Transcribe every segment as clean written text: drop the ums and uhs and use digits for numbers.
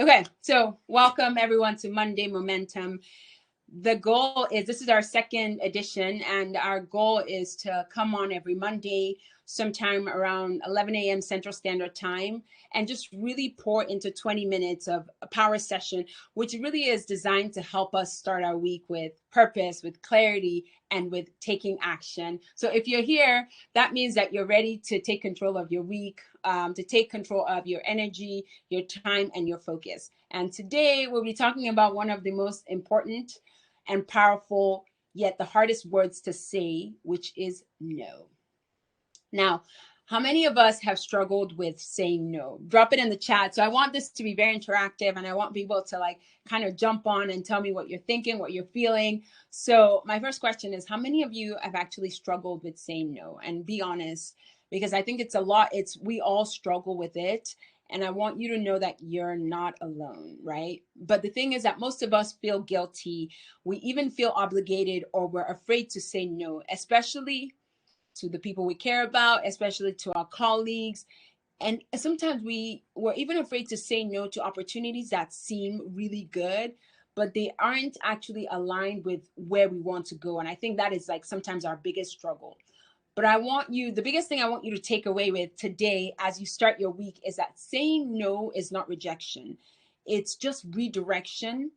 Okay, so welcome everyone to Monday Momentum. The goal is this is our second edition, and our goal is to come on every Monday, sometime around 11 a.m. Central Standard Time, and just really pour into 20 minutes of a power session, which really is designed to help us start our week with purpose, with clarity, and with taking action. So if you're here, that means that you're ready to take control of your week, to take control of your energy, your time, and your focus. And today we'll be talking about one of the most important and powerful, yet the hardest words to say, which is no. Now, how many of us have struggled with saying no? Drop it in the chat. So I want this to be very interactive, and I want people to like kind of jump on and tell me what you're thinking, what you're feeling. So my first question is, how many of you have actually struggled with saying no? And be honest, because I think it's a lot. We all struggle with it. And I want you to know that you're not alone, right? But the thing is that most of us feel guilty. We even feel obligated, or we're afraid to say no, especially to the people we care about, especially to our colleagues. And sometimes we're even afraid to say no to opportunities that seem really good, but they aren't actually aligned with where we want to go. And I think that is like sometimes our biggest struggle. But the biggest thing I want you to take away with today as you start your week is that saying no is not rejection. It's just redirection.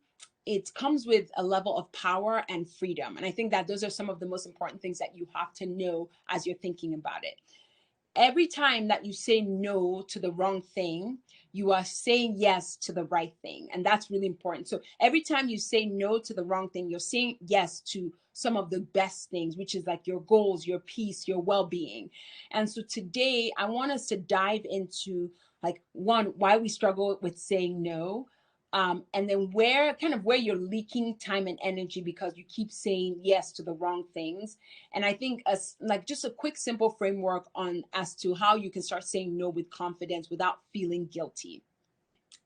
It comes with a level of power and freedom. And I think that those are some of the most important things that you have to know as you're thinking about it. Every time that you say no to the wrong thing, you are saying yes to the right thing. And that's really important. So every time you say no to the wrong thing, you're saying yes to some of the best things, which is like your goals, your peace, your well-being. And so today I want us to dive into like one, why we struggle with saying no. And then where you're leaking time and energy because you keep saying yes to the wrong things. And I think as like just a quick simple framework on as to how you can start saying no with confidence without feeling guilty.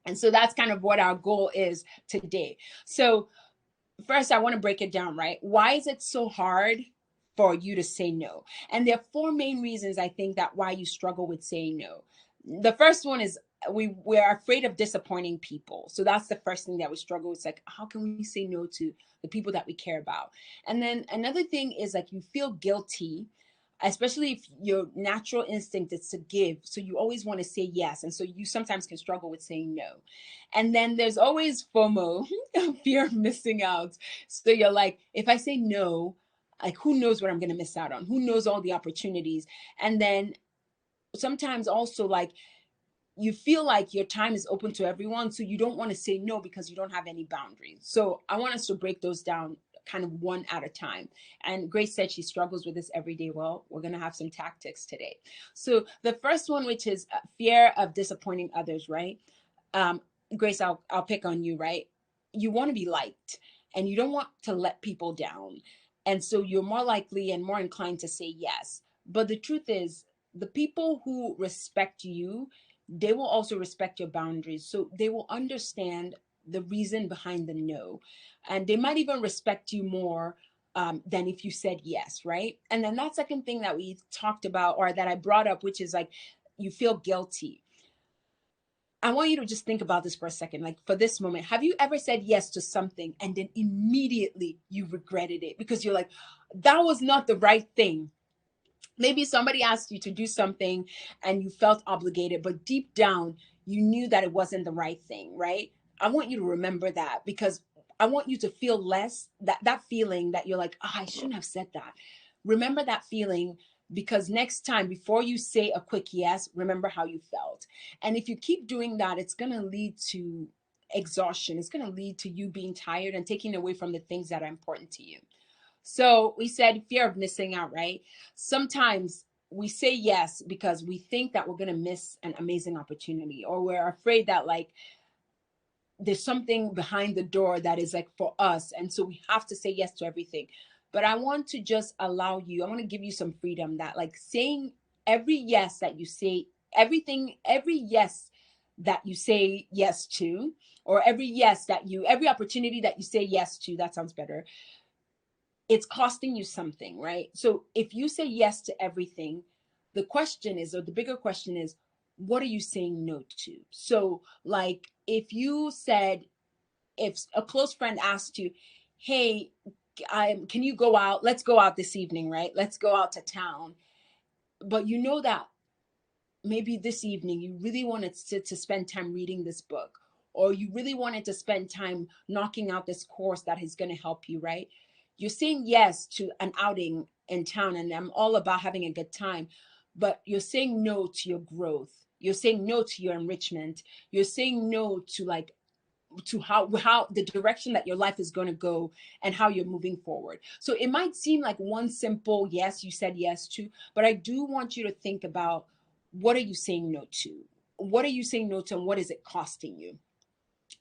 And so that's kind of what our goal is today. So first I want to break it down, right? Why is it so hard for you to say no? And there are four main reasons I think that why you struggle with saying no. The first one is we're afraid of disappointing people. So that's the first thing that we struggle with. It's like, how can we say no to the people that we care about? And then another thing is like you feel guilty, especially if your natural instinct is to give. So you always want to say yes. And so you sometimes can struggle with saying no. And then there's always FOMO, fear of missing out. So you're like, if I say no, like who knows what I'm going to miss out on? Who knows all the opportunities? And then sometimes also like you feel like your time is open to everyone, so you don't want to say no because you don't have any boundaries. So I want us to break those down kind of one at a time. And Grace said she struggles with this every day. Well, we're going to have some tactics today. So the first one, which is fear of disappointing others, right? um, Grace, I'll pick on you, right? You want to be liked, and you don't want to let people down, and so you're more likely and more inclined to say yes. But the truth is, the people who respect you, they will also respect your boundaries. So they will understand the reason behind the no, and they might even respect you more than if you said yes, right? And then that second thing that we talked about, or that I brought up, which is like you feel guilty. I want you to just think about this for a second. Like for this moment, have you ever said yes to something and then immediately you regretted it because you're like, that was not the right thing? Maybe somebody asked you to do something and you felt obligated, but deep down, you knew that it wasn't the right thing, right? I want you to remember that because I want you to feel less that feeling that you're like, oh, I shouldn't have said that. Remember that feeling, because next time before you say a quick yes, remember how you felt. And if you keep doing that, it's going to lead to exhaustion. It's going to lead to you being tired and taking away from the things that are important to you. So we said fear of missing out, right? Sometimes we say yes because we think that we're going to miss an amazing opportunity, or we're afraid that like there's something behind the door that is like for us. And so we have to say yes to everything. But I want to just allow you, I want to give you some freedom that like saying every yes that you say, every yes that you say yes to, or every opportunity that you say yes to, that sounds better, it's costing you something, right? So if you say yes to everything, the question is, or the bigger question is, what are you saying no to? So like if you said, if a close friend asked you, hey, can you go out? Let's go out this evening, right? Let's go out to town. But you know that maybe this evening you really wanted to spend time reading this book, or you really wanted to spend time knocking out this course that is going to help you, right? You're saying yes to an outing in town, and I'm all about having a good time, but you're saying no to your growth. You're saying no to your enrichment. You're saying no to like to how the direction that your life is going to go and how you're moving forward. So it might seem like one simple yes you said yes to, but I do want you to think about, what are you saying no to? What are you saying no to, and what is it costing you?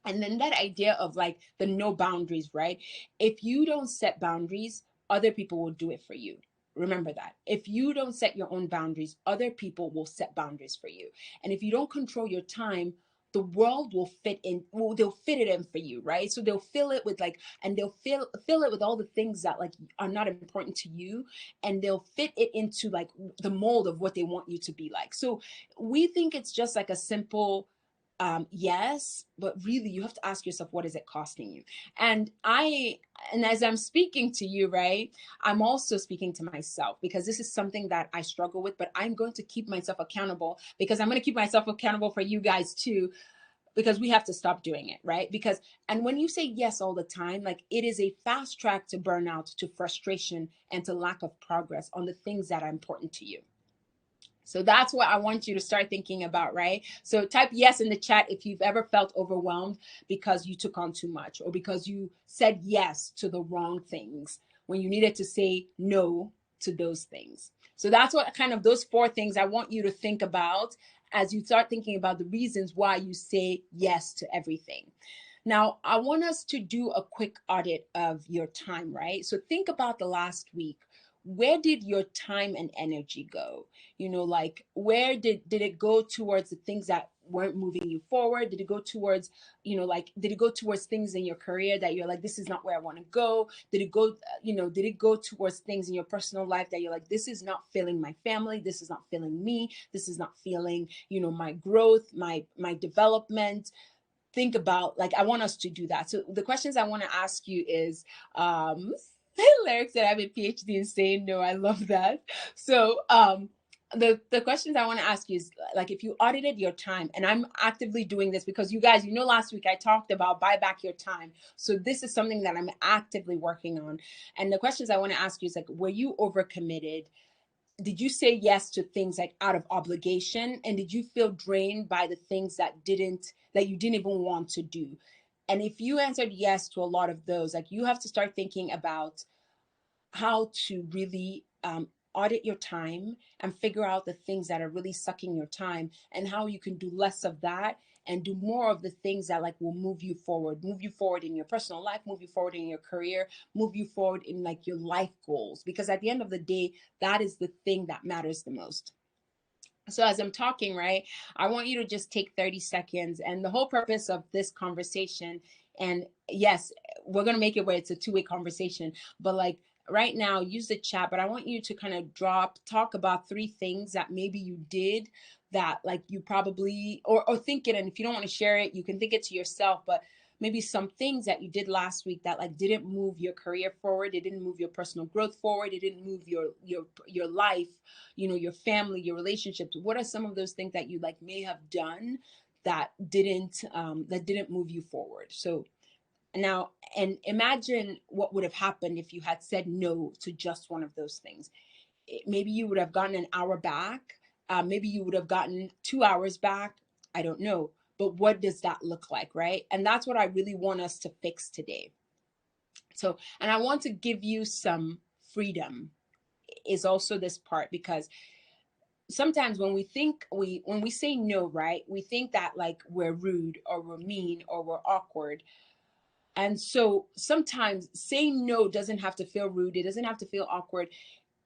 And then that idea of like the no boundaries, right? If you don't set boundaries, other people will do it for you. Remember that. If you don't set your own boundaries, other people will set boundaries for you. And if you don't control your time, the world will fit in, well, they'll fit it in for you, right? So they'll fill it with like, and they'll fill it with all the things that like are not important to you, and they'll fit it into like the mold of what they want you to be like. So we think it's just like a simple yes, but really you have to ask yourself, what is it costing you? And and as I'm speaking to you, right, I'm also speaking to myself, because this is something that I struggle with, but I'm going to keep myself accountable, because I'm going to keep myself accountable for you guys too, because we have to stop doing it, right? Because, and when you say yes all the time, like it is a fast track to burnout, to frustration, and to lack of progress on the things that are important to you. So that's what I want you to start thinking about, right? So type yes in the chat if you've ever felt overwhelmed because you took on too much, or because you said yes to the wrong things when you needed to say no to those things. So that's what kind of those four things I want you to think about as you start thinking about the reasons why you say yes to everything. Now, I want us to do a quick audit of your time, right? So think about the last week. Where did your time and energy go? You know, like where did it go towards the things that weren't moving you forward? Did it go towards, you know, like did it go towards things in your career that you're like, this is not where I want to go? Did it go, did it go towards things in your personal life that you're like, this is not filling my family, this is not filling me, this is not feeling, my growth, my development? Think about, like, I want us to do that. So the questions I want to ask you is, Lyric said I have a PhD in saying no. I love that. So the questions I want to ask you is, like, if you audited your time, and I'm actively doing this because you guys, last week I talked about buy back your time. So this is something that I'm actively working on. And the questions I want to ask you is, like, were you overcommitted? Did you say yes to things like out of obligation, and did you feel drained by the things that you didn't even want to do? And if you answered yes to a lot of those, like, you have to start thinking about how to really audit your time and figure out the things that are really sucking your time, and how you can do less of that and do more of the things that like will move you forward in your personal life, move you forward in your career, move you forward in like your life goals, because at the end of the day, that is the thing that matters the most. So as I'm talking, right, I want you to just take 30 seconds. And the whole purpose of this conversation, and yes, we're going to make it where it's a two-way conversation, but like right now, use the chat. But I want you to kind of talk about three things that maybe you did that like you probably, or think it. And if you don't want to share it, you can think it to yourself. But maybe some things that you did last week that like didn't move your career forward, it didn't move your personal growth forward, it didn't move your life, your family, your relationships. What are some of those things that you like may have done that didn't move you forward? So now, and imagine what would have happened if you had said no to just one of those things. Maybe you would have gotten an hour back. Maybe you would have gotten 2 hours back. I don't know. But what does that look like, right? And that's what I really want us to fix today. So, and I want to give you some freedom, is also this part, because sometimes when we say no, right, we think that like we're rude or we're mean or we're awkward. And so sometimes saying no doesn't have to feel rude, it doesn't have to feel awkward.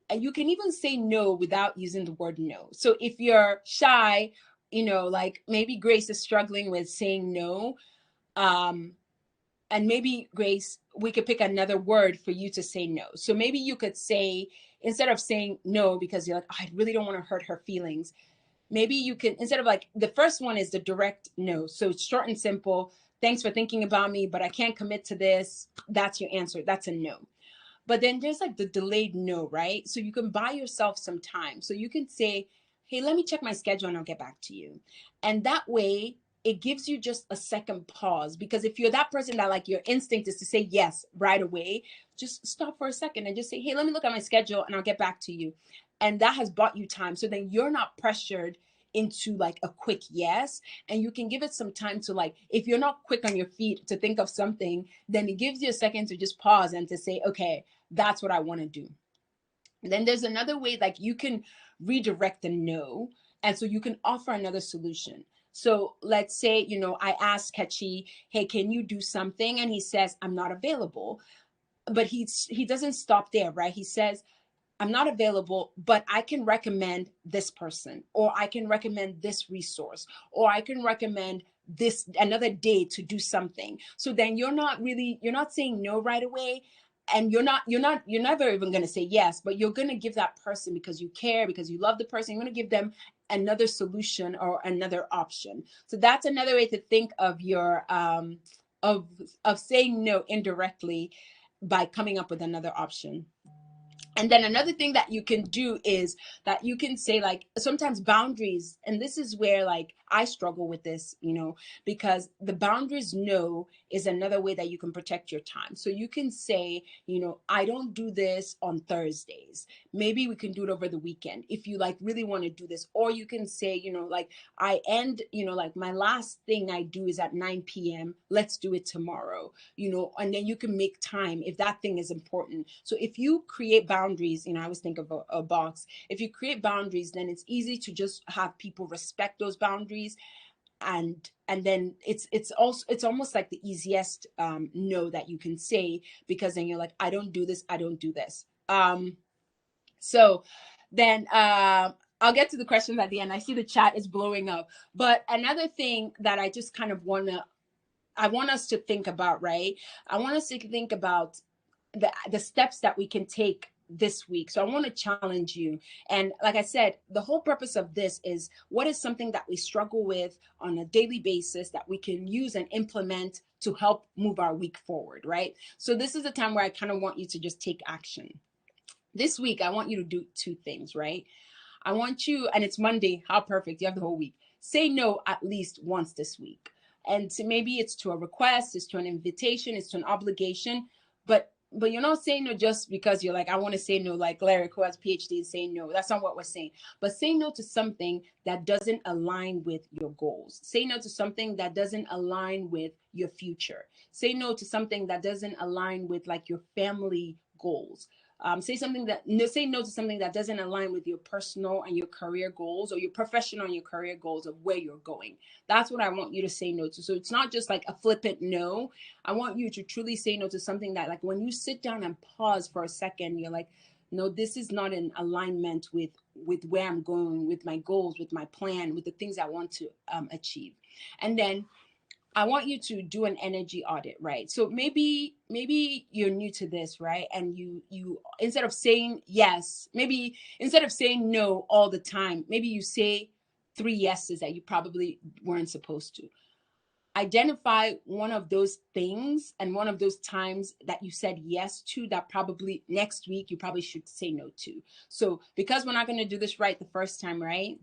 And you can even say no without using the word no. So if you're shy, like maybe Grace is struggling with saying no, and maybe Grace, we could pick another word for you to say no. So maybe you could say, instead of saying no because you're like, oh, I really don't want to hurt her feelings, maybe you can, instead of like, the first one is the direct no. So it's short and simple. Thanks for thinking about me, but I can't commit to this. That's your answer. That's a no. But then there's like the delayed no, right? So you can buy yourself some time. So you can say, hey, let me check my schedule and I'll get back to you. And that way, it gives you just a second pause. Because if you're that person that like your instinct is to say yes right away, just stop for a second and just say, hey, let me look at my schedule and I'll get back to you. And that has bought you time. So then you're not pressured into like a quick yes, and you can give it some time to, like, if you're not quick on your feet to think of something, then it gives you a second to just pause and to say, okay, that's what I want to do. And then there's another way, like you can redirect the no, and so you can offer another solution. So let's say, I ask Kechi, hey, can you do something? And he says, I'm not available. But he doesn't stop there, right? He says, I'm not available, but I can recommend this person, or I can recommend this resource, or I can recommend this another day to do something. So then you're not saying no right away. And you're never even going to say yes, but you're going to give that person, because you care, because you love the person, you're going to give them another solution or another option. So that's another way to think of your of saying no indirectly, by coming up with another option. And then another thing that you can do is that you can say, like, sometimes boundaries, and this is where like I struggle with this, because the boundaries no is another way that you can protect your time. So you can say, I don't do this on Thursdays. Maybe we can do it over the weekend if you like really want to do this. Or you can say, like, I end, like my last thing I do is at 9 p.m. Let's do it tomorrow, and then you can make time if that thing is important. So if you create boundaries, I always think of a box. If you create boundaries, then it's easy to just have people respect those boundaries. And then it's almost like the easiest no that you can say, because then you're like, I don't do this, I don't do this. So then I'll get to the questions at the end. I see the chat is blowing up. But another thing that I just kind of I want us to think about, right? I want us to think about the steps that we can take this week. So I want to challenge you. And like I said, the whole purpose of this is, what is something that we struggle with on a daily basis that we can use and implement to help move our week forward, right? So this is a time where I kind of want you to just take action. This week, I want you to do two things, right? I want you, and it's Monday, how perfect, you have the whole week. Say no at least once this week. And so maybe it's to a request, it's to an invitation, it's to an obligation, but you're not saying no just because you're like, I want to say no, like Larry, who has a PhD, is saying no. That's not what we're saying. But say no to something that doesn't align with your goals. Say no to something that doesn't align with your future. Say no to something that doesn't align with like your family goals. Say no to something that doesn't align with your personal and your career goals, or your professional and your career goals of where you're going. That's what I want you to say no to. So it's not just like a flippant no. I want you to truly say no to something that, like, when you sit down and pause for a second, you're like, no, this is not in alignment with where I'm going, with my goals, with my plan, with the things I want to achieve. And then I want you to do an energy audit, right? So maybe you're new to this, right? And you instead of saying yes, maybe instead of saying no all the time, maybe you say 3 yeses that you probably weren't supposed to. Identify one of those things and one of those times that you said yes to that probably next week you probably should say no to. So because we're not going to do this right the first time, right?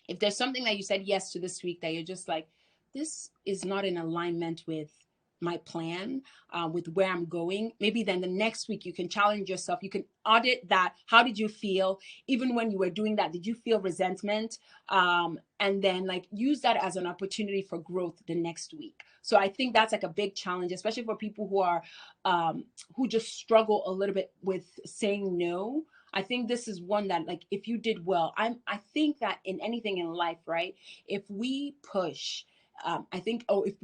If there's something that you said yes to this week that you're just like, this is not in alignment with my plan, with where I'm going, maybe then the next week you can challenge yourself. You can audit that. How did you feel? Even when you were doing that, did you feel resentment? And then like use that as an opportunity for growth the next week. So I think that's like a big challenge, especially for people who are who just struggle a little bit with saying no. I think this is one that, like, if you did well, I think that in anything in life, right? If we push, I think, if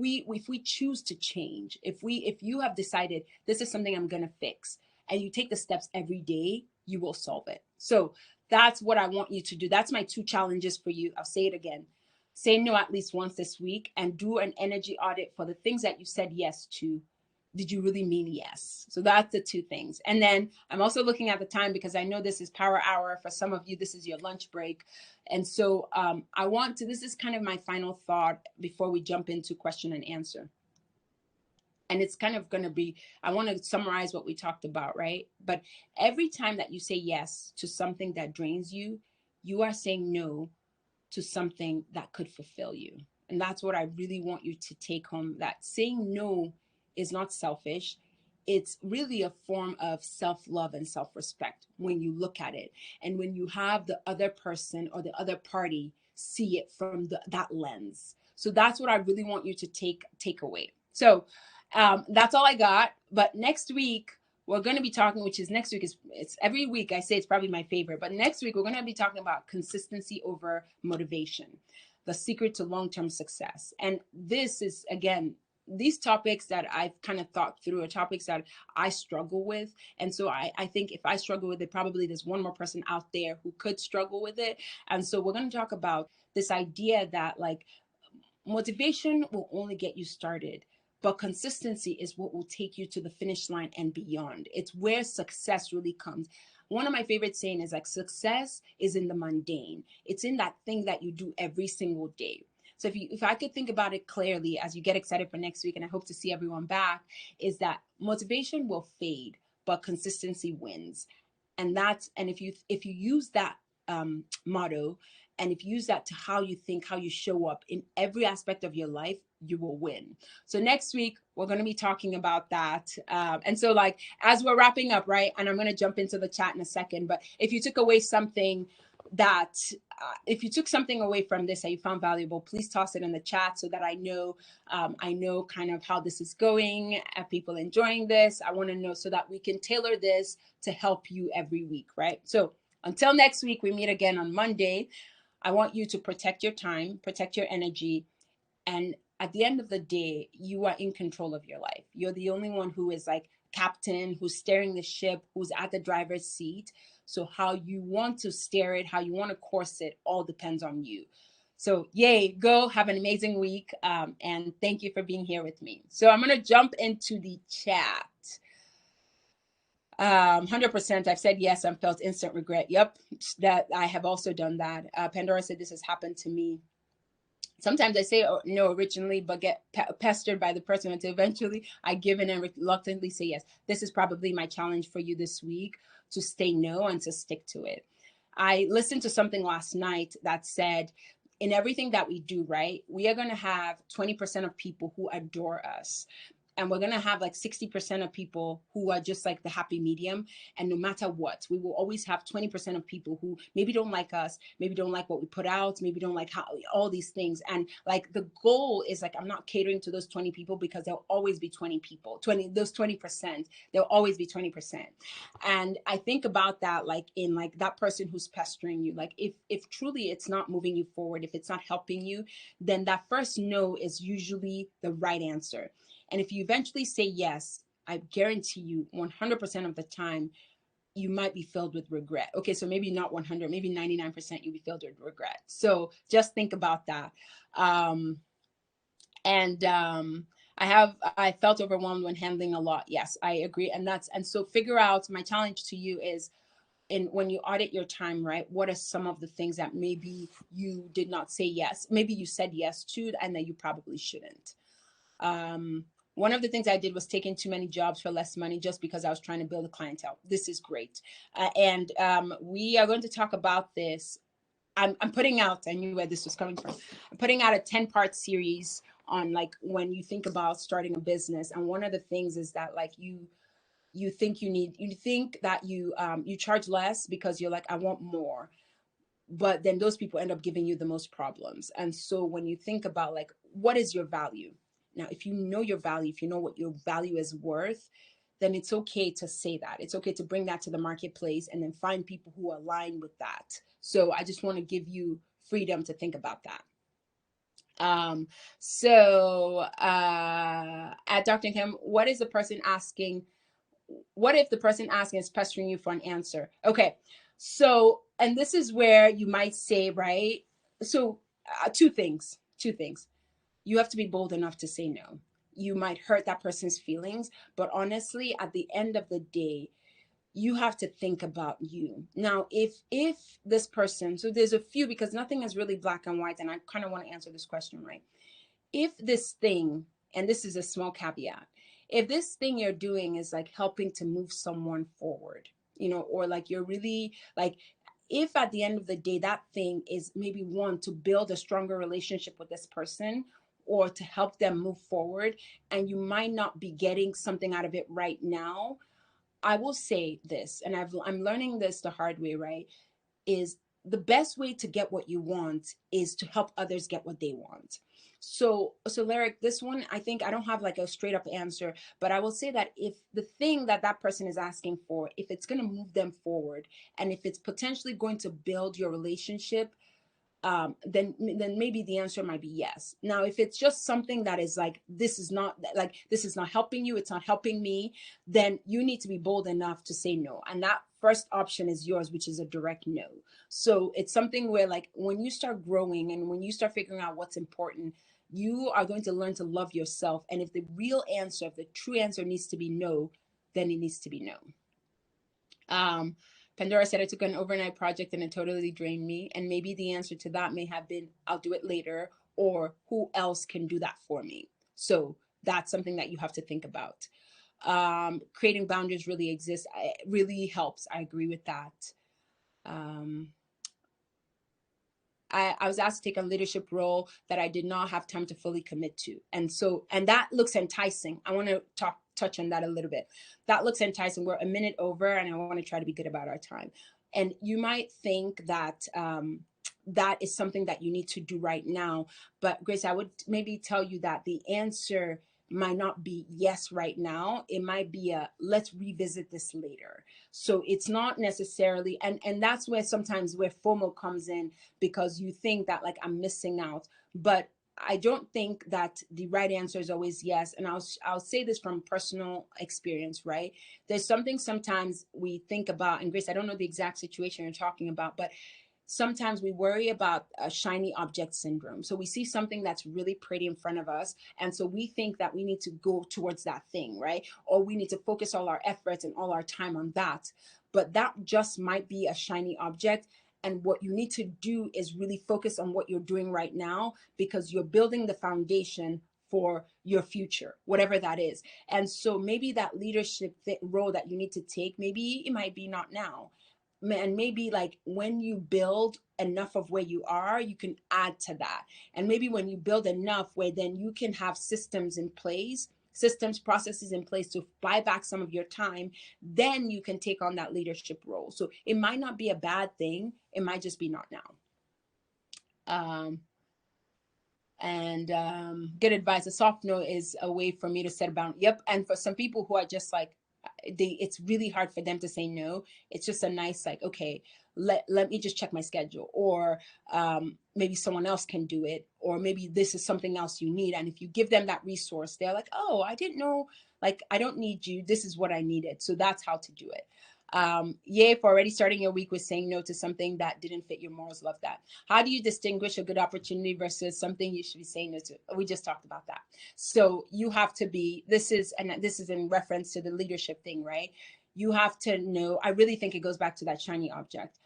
we choose to change, if you have decided this is something I'm gonna fix, and you take the steps every day, you will solve it. So that's what I want you to do. That's my 2 challenges for you. I'll say it again. Say no at least once this week, and do an energy audit for the things that you said yes to did you really mean yes? So that's the two things. And then I'm also looking at the time because I know this is power hour. For some of you, this is your lunch break. And so I want to, this is kind of my final thought before we jump into question and answer. And it's kind of going to be, I want to summarize what we talked about, right? But every time that you say yes to something that drains you, you are saying no to something that could fulfill you. And that's what I really want you to take home, that saying no is not selfish. It's really a form of self-love and self-respect when you look at it. And when you have the other person or the other party see it from that lens. So that's what I really want you to take away. So that's all I got. But next week, we're going to be talking, which is next week, it's every week I say it's probably my favorite, but next week we're going to be talking about consistency over motivation, the secret to long-term success. And this is, again, these topics that I've kind of thought through are topics that I struggle with. And so I think if I struggle with it, probably there's one more person out there who could struggle with it. And so we're going to talk about this idea that like motivation will only get you started, but consistency is what will take you to the finish line and beyond. It's where success really comes. One of my favorite saying is like, success is in the mundane. It's in that thing that you do every single day. So if I could think about it clearly as you get excited for next week, and I hope to see everyone back, is that motivation will fade, but consistency wins. And if you use that motto, and if you use that to how you think, how you show up in every aspect of your life, you will win. So next week, we're going to be talking about that. And so like, as we're wrapping up, right, and I'm going to jump into the chat in a second, but if you took away something if you took something away from this that you found valuable, please toss it in the chat so that I know kind of how this is going. Are people enjoying this? I want to know so that we can tailor this to help you every week, right? So until next week, we meet again on Monday. I want you to protect your time, protect your energy. And at the end of the day, you are in control of your life. You're the only one who is like captain, who's steering the ship, who's at the driver's seat. So how you want to steer it, how you want to course it, all depends on you. So yay, go have an amazing week. And thank you for being here with me. So I'm going to jump into the chat. 100%. I've said yes and felt instant regret. Yep, that I have also done that. Pandora said this has happened to me. Sometimes I say no originally, but get pestered by the person until eventually I give in and reluctantly say yes. This is probably my challenge for you this week, to stay no and to stick to it. I listened to something last night that said, in everything that we do, right, we are going to have 20% of people who adore us. And we're going to have like 60% of people who are just like the happy medium. And no matter what, we will always have 20% of people who maybe don't like us, maybe don't like what we put out, maybe don't like how all these things. And like the goal is like, I'm not catering to those 20 people, because there'll always be 20 people, those 20%, there'll always be 20%. And I think about that, like in like that person who's pestering you, like if truly it's not moving you forward, if it's not helping you, then that first no is usually the right answer. And if you eventually say yes, I guarantee you 100% of the time, you might be filled with regret. Okay, so maybe not 100, maybe 99% you'll be filled with regret. So just think about that. I felt overwhelmed when handling a lot. Yes, I agree. And so figure out, my challenge to you is, when you audit your time, right, what are some of the things that maybe you did not say yes, maybe you said yes to, and that you probably shouldn't. One of the things I did was taking too many jobs for less money just because I was trying to build a clientele. This is great. And we are going to talk about this. I'm putting out, I knew where this was coming from. I'm putting out a 10-part series on like when you think about starting a business. And one of the things is that like you think that you charge less because you're like, I want more. But then those people end up giving you the most problems. And so when you think about like, what is your value? Now, if you know your value, if you know what your value is worth, then it's okay to say that. It's okay to bring that to the marketplace and then find people who align with that. So I just want to give you freedom to think about that. At Dr. Nkem, what if the person asking is pestering you for an answer? Okay. So, and this is where you might say, right? So two things. You have to be bold enough to say no. you might hurt that person's feelings, but honestly, at the end of the day, you have to think about you. Now, if this person, so there's a few, because nothing is really black and white, and I kind of want to answer this question, right? If this thing, and this is a small caveat, if this thing you're doing is like helping to move someone forward, or like you're really like, if at the end of the day that thing is maybe one to build a stronger relationship with this person or to help them move forward, and you might not be getting something out of it right now, I will say this, and I'm learning this the hard way, right? Is the best way to get what you want is to help others get what they want. So Lyric, this one, I think I don't have like a straight up answer, but I will say that if the thing that that person is asking for, if it's going to move them forward, and if it's potentially going to build your relationship, then maybe the answer might be yes. Now, if it's just something that is like, this is not helping you, it's not helping me, then you need to be bold enough to say no. And that first option is yours, which is a direct no. So it's something where, like, when you start growing and when you start figuring out what's important, you are going to learn to love yourself. And if the real answer, if the true answer needs to be no, then it needs to be no. Um, Pandora said, I took an overnight project and it totally drained me. And maybe the answer to that may have been, I'll do it later, or who else can do that for me? So that's something that you have to think about. Creating boundaries really exists, really helps. I agree with that. Um, I was asked to take a leadership role that I did not have time to fully commit to. And that looks enticing. I want to touch on that a little bit. That looks enticing. We're a minute over, and I want to try to be good about our time. And you might think that that is something that you need to do right now. But Grace, I would maybe tell you that the answer might not be yes right now. It might be a let's revisit this later. So it's not necessarily, and that's where sometimes where FOMO comes in, because you think that like I'm missing out. But I don't think that the right answer is always yes. And I'll say this from personal experience, right? There's something sometimes we think about, and Grace, I don't know the exact situation you're talking about, but sometimes we worry about a shiny object syndrome. So we see something that's really pretty in front of us. And so we think that we need to go towards that thing, right? Or we need to focus all our efforts and all our time on that. But that just might be a shiny object. And what you need to do is really focus on what you're doing right now, because you're building the foundation for your future, whatever that is. And so maybe that leadership role that you need to take, maybe it might be not now, and maybe like when you build enough of where you are, you can add to that. And maybe when you build enough where then you can have systems in place, systems, processes in place to buy back some of your time, then you can take on that leadership role. So it might not be a bad thing, it might just be not now. And Good advice. A soft no is a way for me to set a boundary. Yep. And for some people who are just like, it's really hard for them to say no. It's just a nice, like, okay, let me just check my schedule, or maybe someone else can do it, or maybe this is something else you need. And if you give them that resource, they're like, oh, I didn't know, like, I don't need you, this is what I needed. So that's how to do it. Yay for already starting your week with saying no to something that didn't fit your morals. Love that. How do you distinguish a good opportunity versus something you should be saying no to? We just talked about that. So you have to be, this is in reference to the leadership thing, right? You have to know, I really think it goes back to that shiny object.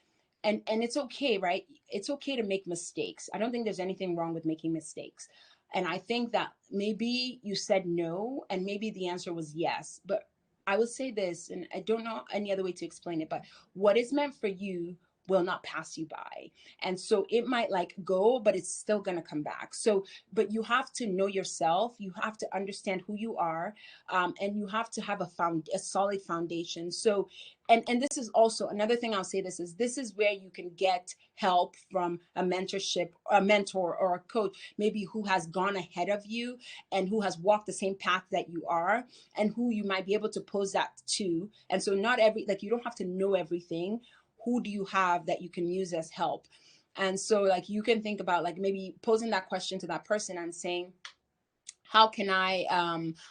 And it's okay, right? It's okay to make mistakes. I don't think there's anything wrong with making mistakes. And I think that maybe you said no, and maybe the answer was yes. But I would say this, and I don't know any other way to explain it, but what is meant for you will not pass you by. And so it might like go, but it's still going to come back. So, but you have to know yourself. You have to understand who you are. And you have to have a solid foundation. So, and this is also another thing I'll say, this is where you can get help from a mentorship, a mentor or a coach, maybe who has gone ahead of you and who has walked the same path that you are, and who you might be able to pose that to. And so not every, like, you don't have to know everything. Who do you have that you can use as help? And so like you can think about like maybe posing that question to that person and saying, how can I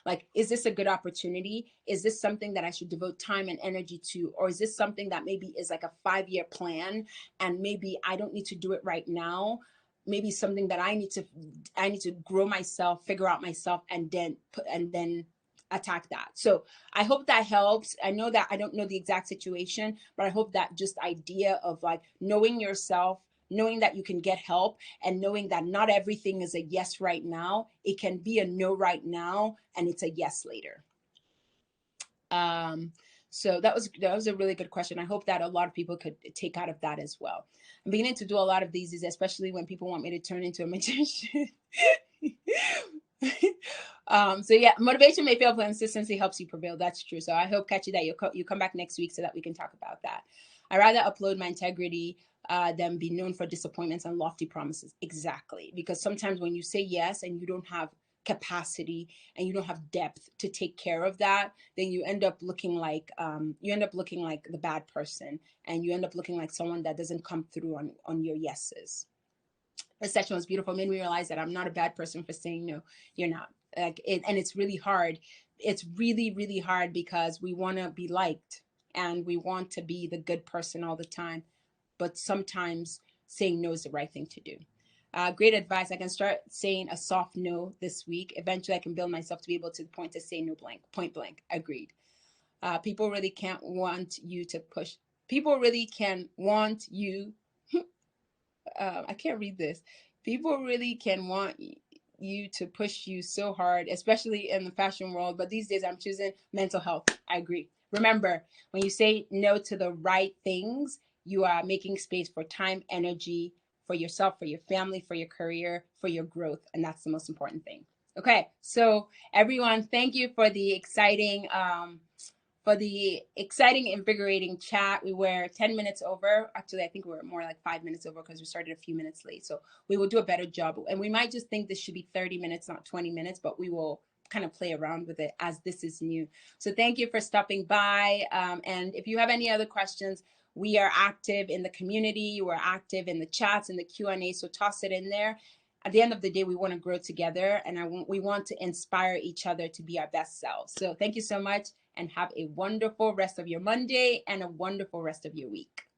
like, is this a good opportunity? Is this something that I should devote time and energy to? Or is this something that maybe is like a 5-year plan and maybe I don't need to do it right now? maybe something that I need to grow myself, figure out myself, and then attack that. So I hope that helps. I know that I don't know the exact situation, but I hope that just idea of like knowing yourself, knowing that you can get help, and knowing that not everything is a yes right now. It can be a no right now, and it's a yes later. Um, so that was a really good question. I hope that a lot of people could take out of that as well. I'm beginning to do a lot of these, especially when people want me to turn into a magician. So yeah, motivation may fail, but consistency helps you prevail. That's true. So I hope, Catchy, that you come back next week so that we can talk about that. I rather upload my integrity than be known for disappointments and lofty promises. Exactly, because sometimes when you say yes and you don't have capacity and you don't have depth to take care of that, then you end up looking like the bad person, and you end up looking like someone that doesn't come through on your yeses. This session was beautiful. It made me realize that I'm not a bad person for saying no. You're not. And it's really hard. It's really, really hard because we want to be liked and we want to be the good person all the time. But sometimes saying no is the right thing to do. Great advice. I can start saying a soft no this week. Eventually, I can build myself to be able to the point to say no point blank. Agreed. People really can't want you to push. People really can want you I can't read this. People really can want you to push you so hard, especially in the fashion world. But these days, I'm choosing mental health. I agree. Remember, when you say no to the right things, you are making space for time, energy for yourself, for your family, for your career, for your growth. And that's the most important thing. Okay. So, everyone, thank you for the exciting, invigorating chat. We were 10 minutes over. Actually, I think we were more like 5 minutes over because we started a few minutes late. So we will do a better job. And we might just think this should be 30 minutes, not 20 minutes, but we will kind of play around with it as this is new. So thank you for stopping by. And if you have any other questions, we are active in the community. We're active in the chats and the Q&A. So toss it in there. At the end of the day, we want to grow together, and we want to inspire each other to be our best selves. So thank you so much, and have a wonderful rest of your Monday and a wonderful rest of your week.